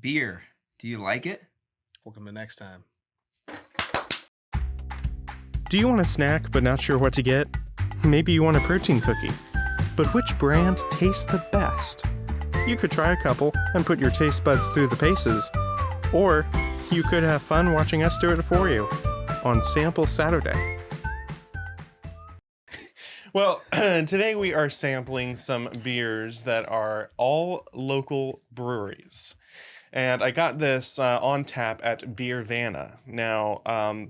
beer. Do you like it? Welcome to next time. Do you want a snack but not sure what to get? Maybe you want a protein cookie. But which brand tastes the best? You could try a couple and put your taste buds through the paces. Or you could have fun watching us do it for you on Sample Saturday. Well, today we are sampling some beers that are all local breweries. And I got this on tap at Beervana. Now,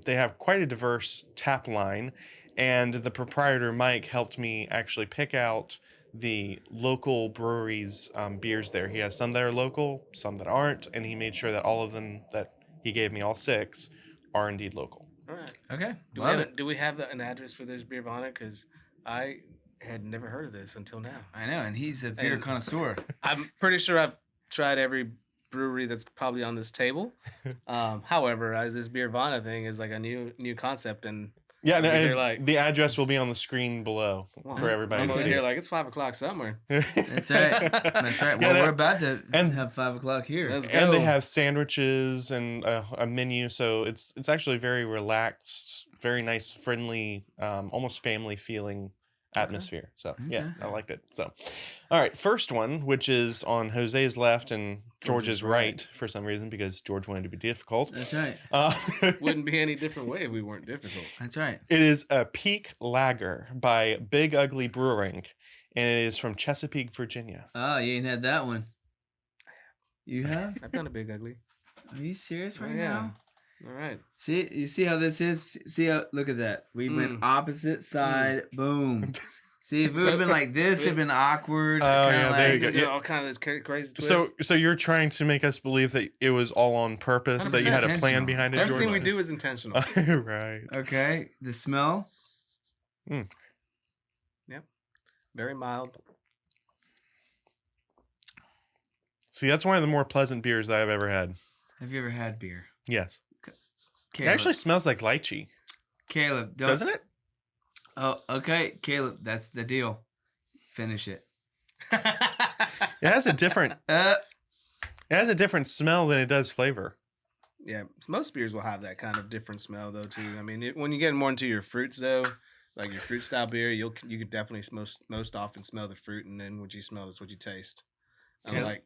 they have quite a diverse tap line, and the proprietor, Mike, helped me actually pick out the local breweries' beers there. He has some that are local, some that aren't, and he made sure that all of them that he gave me, all 6, are indeed local. All right. Okay. Do we have an address for this Beervana? Because I had never heard of this until now. I know, and he's a beer connoisseur. I'm pretty sure I've tried every brewery that's probably on this table. However, this Beervana thing is like a new concept, and Yeah, they're like, the address will be on the screen below for everybody I'm to over see. here like it's 5 o'clock somewhere. That's right. That's right. Well, we're about to have 5 o'clock here. Let's go. And they have sandwiches and a menu, so it's actually very relaxed, very nice, friendly, almost family feeling atmosphere. So yeah, I liked it. So, all right, first one, which is on Jose's left and George's right for some reason, because George wanted to be difficult. That's right. Wouldn't be any different way if we weren't difficult. That's right. It is a Peak Lager by Big Ugly Brewing, and it is from Chesapeake, Virginia. Oh, you ain't had that one. You have? I've done a Big Ugly. Are you serious right Yeah. now? All right. See, you see how this is? See how? Look at that. We went opposite side. Boom. See, if it would have been like this, it'd been awkward. There you go. Yeah. All kind of this crazy twist. So you're trying to make us believe that it was all on purpose, that you had a plan behind it, Everything George? we do is intentional. Right. Okay. The smell. Yep. Very mild. See, that's one of the more pleasant beers that I've ever had. Have you ever had beer? Yes. Caleb. It actually smells like lychee. Caleb, Doesn't it? Oh, okay, Caleb. That's the deal. Finish it. It has a different. It has a different smell than it does flavor. Yeah, most beers will have that kind of different smell though too. I mean, when you get more into your fruits though, like your fruit style beer, you could definitely most often smell the fruit, and then what you smell is what you taste. I'm like,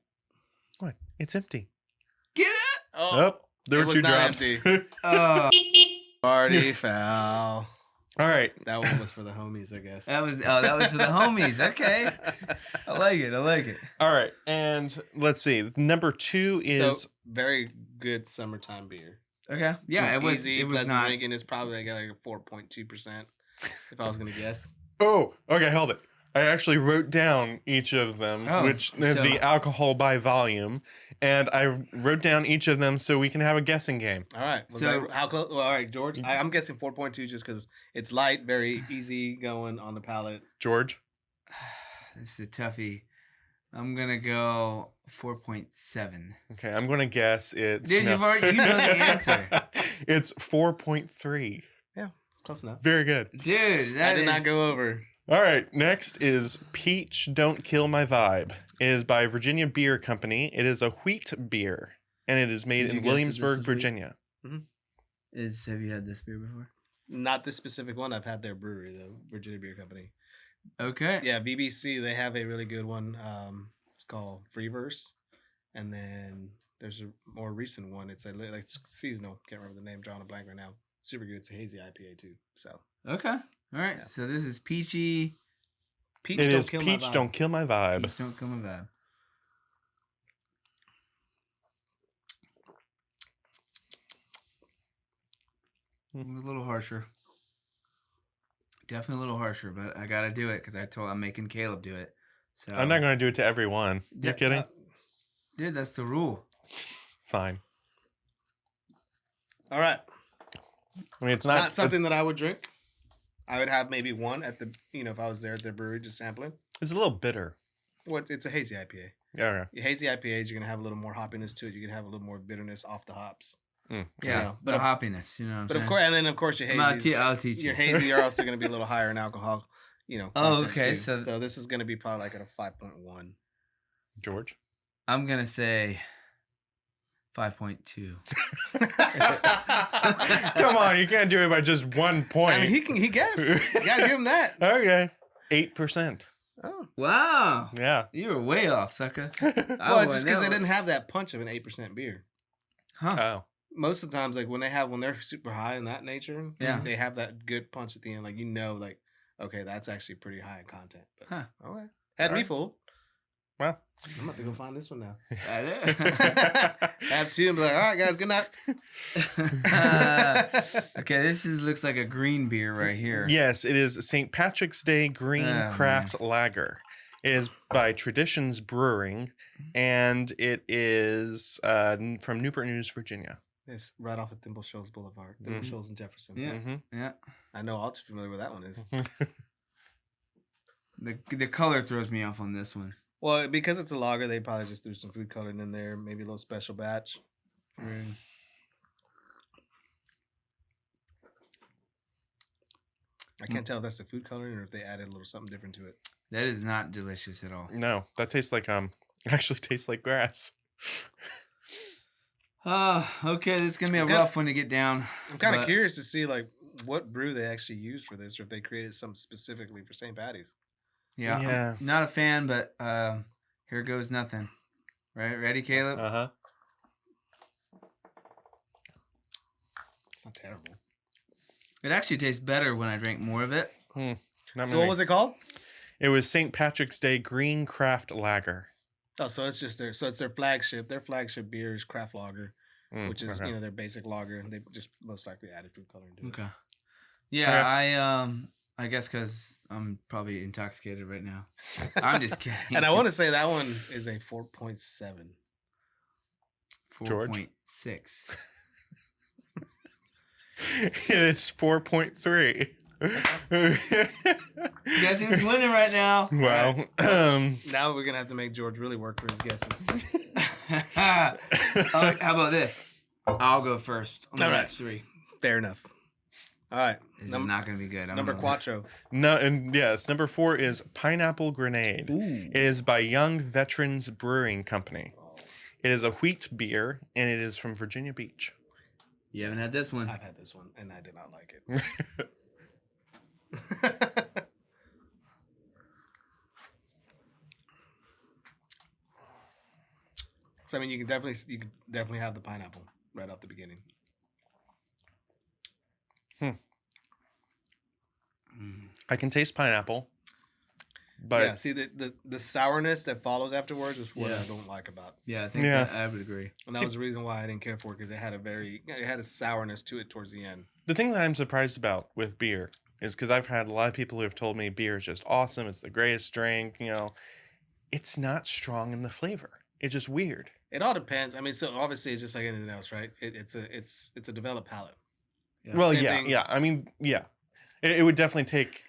what? It's empty. Get it? Oh, there were 2 drops. Party foul. All right. That one was for the homies, I guess. That was for the homies. Okay. I like it. All right. And let's see. Number 2 is very good summertime beer. Okay. Yeah, it was easy. It was not drinking. It's probably like a 4.2%, if I was gonna guess. Oh, okay, hold it. I actually wrote down each of them, the alcohol by volume, and I wrote down each of them so we can have a guessing game. All right. How close? Well, all right, George. I'm guessing 4.2 just because it's light, very easy going on the palate. George? This is a toughie. I'm gonna go 4.7. Okay, I'm gonna guess it's. Did you know the answer? It's 4.3. Yeah, it's close enough. Very good, dude. That did not go over. All right, next is Peach Don't Kill My Vibe. It is by Virginia Beer Company. It is a wheat beer, and it is made in Williamsburg, Virginia. Mm-hmm. Have you had this beer before? Not this specific one. I've had their brewery, though, Virginia Beer Company. Okay. Yeah, VBC, they have a really good one. It's called Freeverse. And then there's a more recent one. It's like seasonal. Can't remember the name. Drawing a blank right now. Super good. It's a hazy IPA, too. So. Okay. All right, yeah. So this is peachy. Peach Don't Kill My Vibe. Don't Kill My Vibe. Peach Don't Kill My Vibe. A little harsher. Definitely a little harsher, but I gotta do it because I'm making Caleb do it. So I'm not gonna do it to everyone. You kidding? Dude, that's the rule. Fine. All right. I mean, it's not something that I would drink. I would have maybe one at the, if I was there at their brewery just sampling. It's a little bitter. Well, it's a hazy IPA. Yeah. Hazy IPAs, you're going to have a little more hoppiness to it. You're going to have a little more bitterness off the hops. Yeah, but hoppiness, you know what I'm saying? Of course, and then of course your hazy. I'll teach you. Your hazy are also going to be a little higher in alcohol, Oh, okay. Too. So this is going to be probably like at a 5.1. George? I'm going to say 5.2. Come on, you can't do it by just 1 point. I mean, he guessed. You gotta give him that. Okay. 8%. Oh. Wow. Yeah. You were way off, sucker. Well, just because they didn't have that punch of an 8% beer. Huh. Oh. Most of the times, like when they're super high in that nature, Yeah. they have that good punch at the end. Like like, okay, that's actually pretty high in content. But, Huh. Okay. Had me fooled. Well. I'm about to go find this one now. I Have two and be like, all right, guys, good night. Okay, looks like a green beer right here. Yes, it is St. Patrick's Day Green Craft Lager. It is by Traditions Brewing, and it is from Newport News, Virginia. It's right off of Thimble Shoals Boulevard. Thimble Shoals in Jefferson. Yeah. Yeah. I know all too familiar with that one is. The color throws me off on this one. Well, because it's a lager, they probably just threw some food coloring in there, maybe a little special batch. Right. I can't tell if that's the food coloring or if they added a little something different to it. That is not delicious at all. No, that tastes like actually tastes like grass. Okay, this is gonna be a rough one to get down. I'm kind of curious to see like what brew they actually used for this, or if they created something specifically for St. Patty's. Yeah. I'm not a fan, but here goes nothing. Right, ready, Caleb? Uh-huh. It's not terrible. It actually tastes better when I drink more of it. Not So many. what was it called? It was St. Patrick's Day Green Craft Lager. Oh, so it's just their flagship. Their flagship beer is craft lager, which is their basic lager, and they just most likely added food coloring to it. Okay. Yeah, I guess because I'm probably intoxicated right now. I'm just kidding. And I want to say that one is a 4.7. 4.6. It is 4.3. Guess who's winning right now? Wow. Now we're gonna have to make George really work for his guesses. How about this? I'll go first on the All right. next three. Fair enough. All right. This is not going to be good. Number Quattro. No, and yes, number 4 is Pineapple Grenade. Ooh. It is by Young Veterans Brewing Company. It is a wheat beer, and it is from Virginia Beach. You haven't had this one. I've had this one, and I did not like it. So I mean, you could definitely have the pineapple right off the beginning. I can taste pineapple, but yeah, see the sourness that follows afterwards is what I don't like about. Yeah, I think that I would agree. And that was the reason why I didn't care for it, because it had a sourness to it towards the end. the thing that I'm surprised about with beer is because I've had a lot of people who have told me beer is just awesome. It's the greatest drink. It's not strong in the flavor. It's just weird. It all depends. I mean, so obviously it's just like anything else, right? It's a developed palate. Yeah. Well, Same yeah, thing. yeah. I mean, yeah. It would definitely take.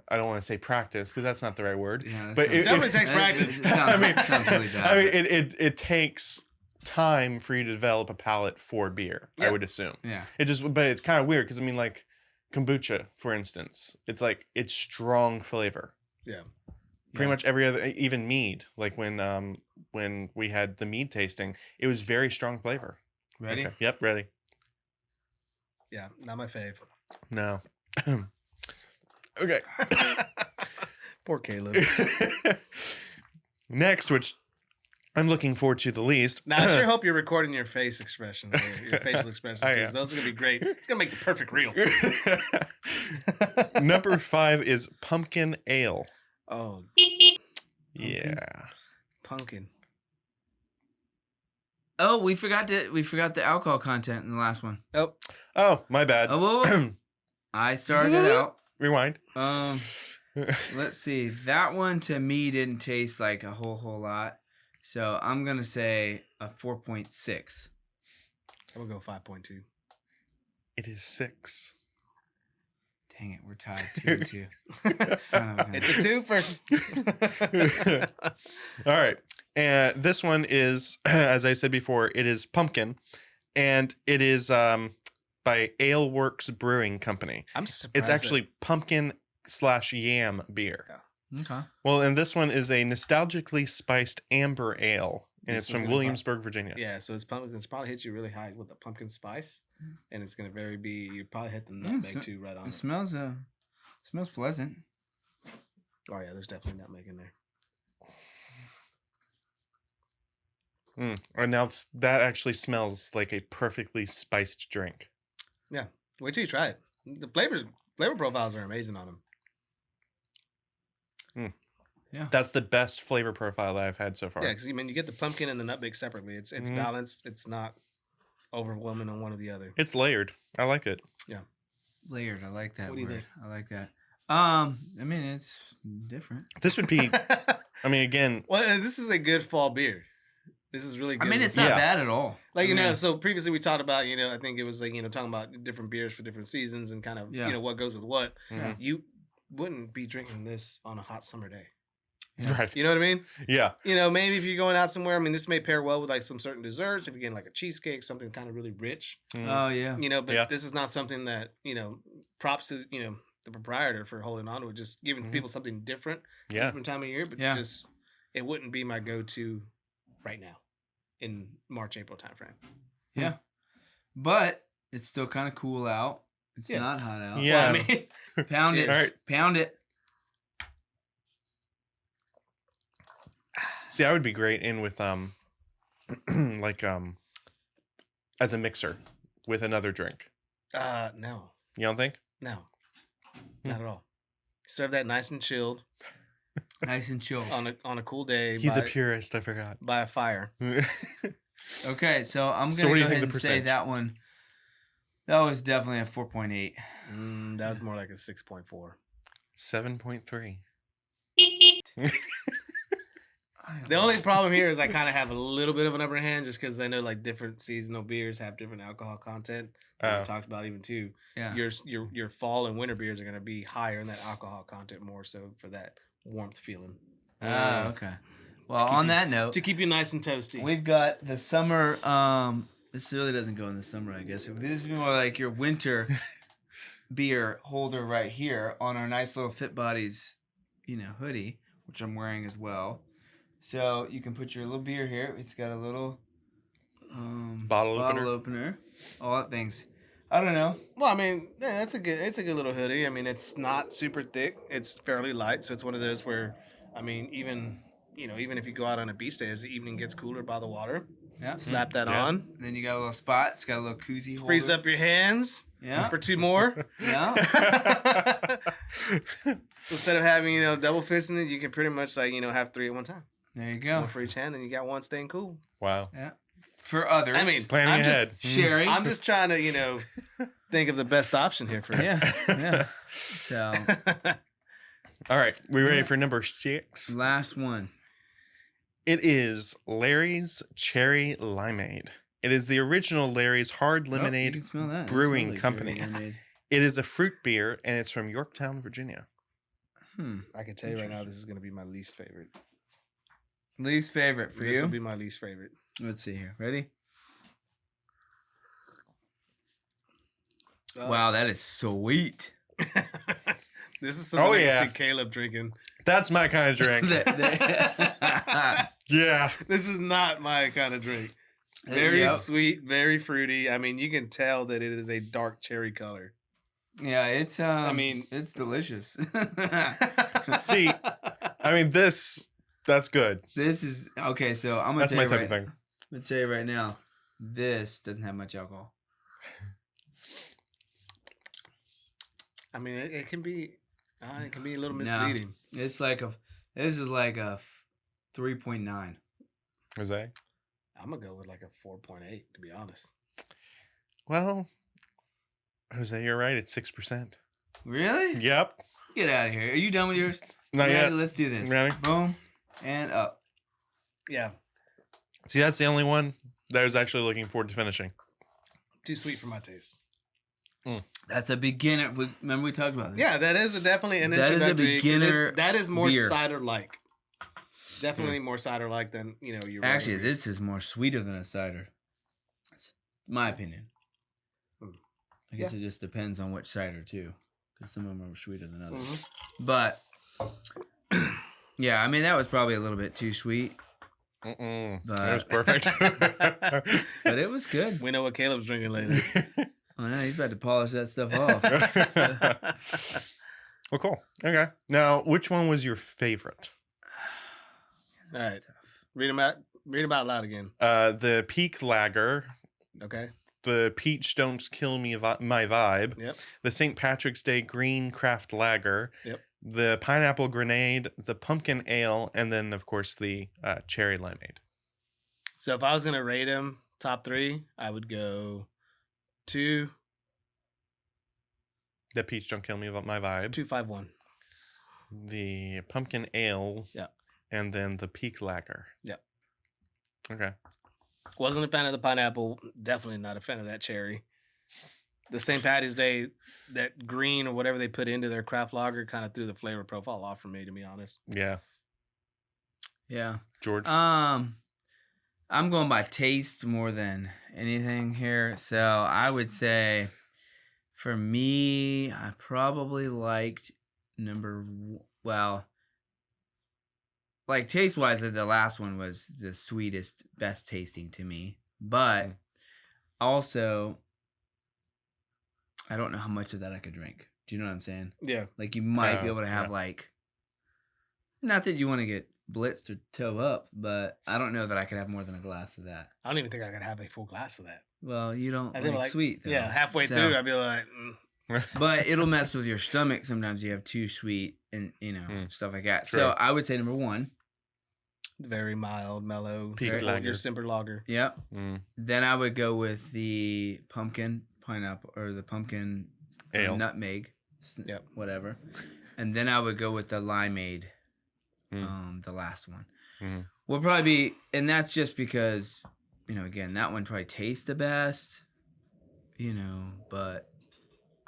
I don't want to say practice because that's not the right word. Yeah, But it definitely takes practice. It sounds, sounds really bad. I mean, it takes time for you to develop a palate for beer. I Yep. would assume. Yeah. But it's kind of weird because I mean, like kombucha, for instance, it's strong flavor. Yeah. Pretty much every other, even mead. Like when we had the mead tasting, it was very strong flavor. Ready? Okay. Yep, ready. Yeah, not my fave. No. Okay. Poor Caleb. Next, which I'm looking forward to the least. Now, I sure hope you're recording your face expressions, your facial expressions, because am. those are going to be great. It's going to make the perfect reel. Number 5 is pumpkin ale. Oh, Yeah. pumpkin. Oh, we forgot the alcohol content in the last one. Oh, Oh, my bad. Oh, whoa. I started it out. Rewind. Let's see. That one to me didn't taste like a whole lot. So I'm gonna say a 4.6. I'm going to go 5.2. It is 6. Dang it, we're tied 2-2. Son of a gun. It's a twofer. All right. And this one is, as I said before, it is pumpkin. And it is by Ale Works Brewing Company. I'm surprised. It's actually pumpkin/yam beer. Okay. Well, and this one is a nostalgically spiced amber ale and This it's is from gonna Williamsburg, Virginia. Yeah, so it's pumpkin. It's probably hits you really high with the pumpkin spice, and it's gonna you probably hit the nutmeg too right on It it. smells pleasant. Oh yeah, there's definitely nutmeg in there. And now that actually smells like a perfectly spiced drink. Yeah, wait till you try it. The flavor profiles are amazing on them. Yeah, That's the best flavor profile that I've had so far. Yeah, because you get the pumpkin and the nutmeg separately. It's balanced. It's not overwhelming on one or the other. It's layered. I like it. Yeah, layered. I like that What do you word. think? I like that. I mean, it's different. This would be. I mean, again. Well, this is a good fall beer. This is really good. I mean, it's not Yeah. bad at all. Like, I mean, so previously we talked about, I think it was like, talking about different beers for different seasons and kind of, Yeah. what goes with what. Mhm. You wouldn't be drinking this on a hot summer day. Yeah. Right. You know what I mean? Yeah. Maybe if you're going out somewhere, I mean, this may pair well with like some certain desserts. If you're getting like a cheesecake, something kind of really rich, Oh yeah. but Yeah. this is not something that, props to, the proprietor for holding on to it, just giving people something different, Yeah. different time of year, but Yeah. just, it wouldn't be my go-to right now in March, April timeframe. Yeah. But it's still kind of cool out. It's Yeah. not hot out. Yeah. Well, I mean, Pound it. Cheers. All right. Pound it. See, I would be great in with like as a mixer with another drink. no, You don't think? not at all. Serve that nice and chilled Nice and chill. on a cool day. He's a by, purist. I forgot. by a fire. Okay, so I'm So gonna what do go you think ahead the and say percentage? that one. That was definitely a 4.8. That was more like a 6.4. 7.3. The only problem here is I kind of have a little bit of an upper hand just because I know like different seasonal beers have different alcohol content. Like we talked about even too. Yeah. Your fall and winter beers are going to be higher in that alcohol content more so for that warmth feeling Okay. Well, on that note, to keep you nice and toasty. we've got the summer. This really doesn't go in the summer, I guess. This is more like your winter beer holder right here on our nice little Fit Bodies, hoodie, which I'm wearing as well. So you can put your little beer here. It's got a little Bottle opener. All that things. I don't know. Well, I mean, yeah, it's a good little hoodie. I mean, it's not super thick. It's fairly light, so it's one of those where, I mean, even if you go out on a beach day as the evening gets cooler by the water, Yeah. slap that Yeah. on, And then you got a little spot. It's got a little koozie holder. freeze up your hands Yeah. for two more. Yeah. Instead of having double fisting it, you can pretty much like have three at one time. There you One go. for each hand, then you got one staying cool. Wow. For others. I mean, Planning I'm ahead. just sharing. I'm just trying to think of the best option here for you. Yeah. So, All right. We ready for number 6? last one. It is Larry's Cherry Limeade. It is the original Larry's Hard You Lemonade can smell that. It Brewing smells like Company. cherry lemonade. It is a fruit beer, and it's from Yorktown, Virginia. I can tell you right now, this is going to be my least favorite. Least favorite for This will you? be my least favorite. Let's see here. Ready? Uh, Wow, that is sweet. This is something Oh, I can yeah. see Caleb drinking. That's my kind of drink. Yeah. This is not my kind of drink. Very Yep. sweet, very fruity. I mean, you can tell that it is a dark cherry color. Yeah, it's I mean, it's delicious. See, I mean, that's good. This is okay. So I'm gonna That's tell my you type right, of thing. I'm gonna tell you right now. This doesn't have much alcohol. I mean, it can be a little No. misleading. This is like a 3.9. Jose? I'm gonna go with like a 4.8 to be honest. Well, Jose, you're right. It's 6%. Really? Yep. Get out of here. Are you done with yours? Not Ready? yet. Let's do this. Ready? Boom and up. Yeah, See, that's the only one that I was actually looking forward to finishing. too sweet for my taste. That's a beginner. Remember we talked about this. Yeah, that is definitely an That is a introductory. 'cause beginner that is more beer. cider like. Definitely more cider like than your. Actually, regular this is more sweeter than a cider. That's my opinion. I guess it just depends on which cider too, because some of them are sweeter than others. Mhm. But yeah, I mean that was probably a little bit too sweet. That But, was perfect. but it was good. We know what Caleb's drinking later. Oh no, he's about to polish that stuff off. Well, cool. Okay. Now, which one was your favorite? All right. Read them out loud again. The Peak Lager, Okay. the Peach Don't Kill Me My Vibe, Yep. the St. Patrick's Day Green Craft Lager, Yep. the Pineapple Grenade, the Pumpkin Ale, and then, of course, the Cherry Limeade. So if I was gonna rate them top 3, I would go 2, The Peach Don't Kill Me My Vibe, 2, 5, 1. the Pumpkin Ale, Yeah. and then the Peak Lager. Yep. Okay. Wasn't a fan of the pineapple. Definitely not a fan of that cherry. The St. Patty's Day, that green or whatever they put into their craft lager kind of threw the flavor profile off for me, to be honest. Yeah. Yeah. George? I'm going by taste more than anything here. So I would say for me, I probably liked like taste wise, the last one was the sweetest, best tasting to me. But also, I don't know how much of that I could drink. Do you know what I'm saying? Yeah. Like you might be able to have yeah. like, not that you want to get blitzed or toe up, but I don't know that I could have more than a glass of that. I don't even think I could have a full glass of that. Well, you don't I think like sweet, though. Yeah, halfway So- through, I'd be like, But it'll mess with your stomach. Sometimes you have too sweet and, stuff like that. True. So I would say number 1. very mild, mellow. Peak your lager. simple lager. Yep. Mm. Then I would go with the pumpkin pineapple or the pumpkin Ale. nutmeg. Yep. Whatever. And then I would go with the limeade, Mm. the last one. Mm. Will probably be, and that's just because, again, that one probably tastes the best, but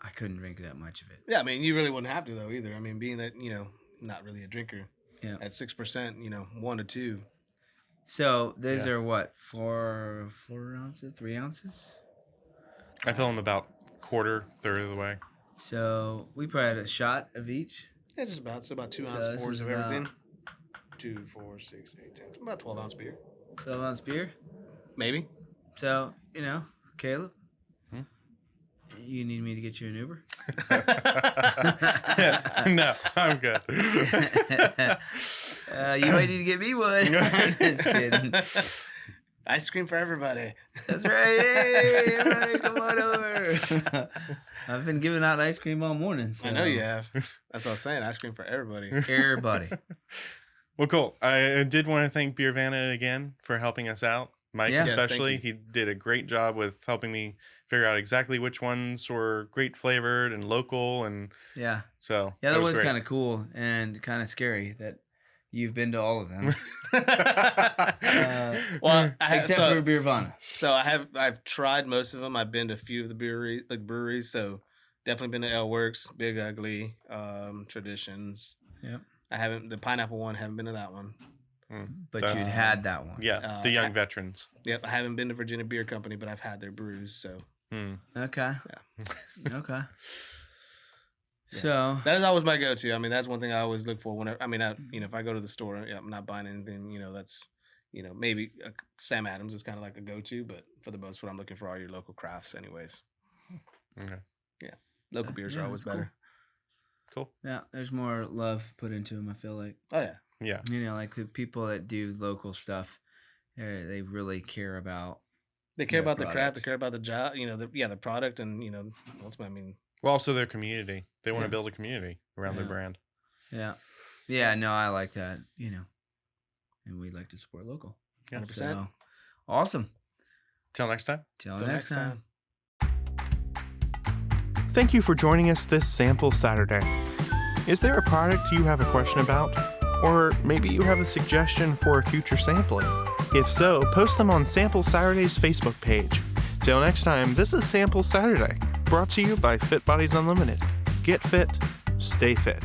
I couldn't drink that much of it. Yeah, I mean, you really wouldn't have to, though, either. I mean, being that, not really a drinker. Yeah. At 6%, 1 to 2. So those Yeah. are what, 4 ounces, 3 ounces? I fill them about third of the way. So we probably had a shot of each. Yeah, just about. So about 2 So ounce this pours is of about- everything. 2, 4, 6, 8, 10. About 12 ounce beer. 12-ounce beer. Maybe. So, Caleb, Hmm? you need me to get you an Uber? No, I'm good. You might need to get me one. Just kidding. Ice cream for everybody. That's right. Hey, everybody, come on over. I've been giving out ice cream all morning. So. I know you have. That's what I was saying. Ice cream for everybody. Everybody. Well, cool. I did want to thank Beervana again for helping us out. Mike, Yeah. Yes, thank especially, you. he did a great job with helping me figure out exactly which ones were great flavored and local, and Yeah. so Yeah, that was great. kind of cool and kind of scary that you've been to all of them. Well, Except for Beervana. So I've tried most of them. I've been to a few of the breweries. So definitely been to Ale Works, Big Ugly, Traditions. Yep. I haven't the pineapple one. Haven't been to that one. But The- you'd had that one. Yeah, the young veterans. Yep, I haven't been to Virginia Beer Company, but I've had their brews. So Hmm. Okay. Yeah. Okay. Yeah. So that is always my go-to. I mean, that's one thing I always look for whenever. I mean, if I go to the store, I'm not buying anything. That's maybe Sam Adams is kind of like a go-to, but for the most part, I'm looking for all your local crafts, anyways. Okay. Local beers are yeah, always that's better. Cool. yeah, there's more love put into them. I feel like Oh yeah, Yeah. like the people that do local stuff, they really care about. they care The about the craft. They product. care about the job. The product, and ultimately, I mean, Well, also their community. They want Yeah. to build a community around their Yeah. brand. Yeah. Yeah. No, I like that. And we like to support local. Yeah. 100%. So, awesome. Till next time. Till Till next time. Thank you for joining us this Sample Saturday. Is there a product you have a question about? Or maybe you have a suggestion for a future sampling? If so, post them on Sample Saturday's Facebook page. Till next time, this is Sample Saturday, brought to you by Fit Bodies Unlimited. Get fit, stay fit.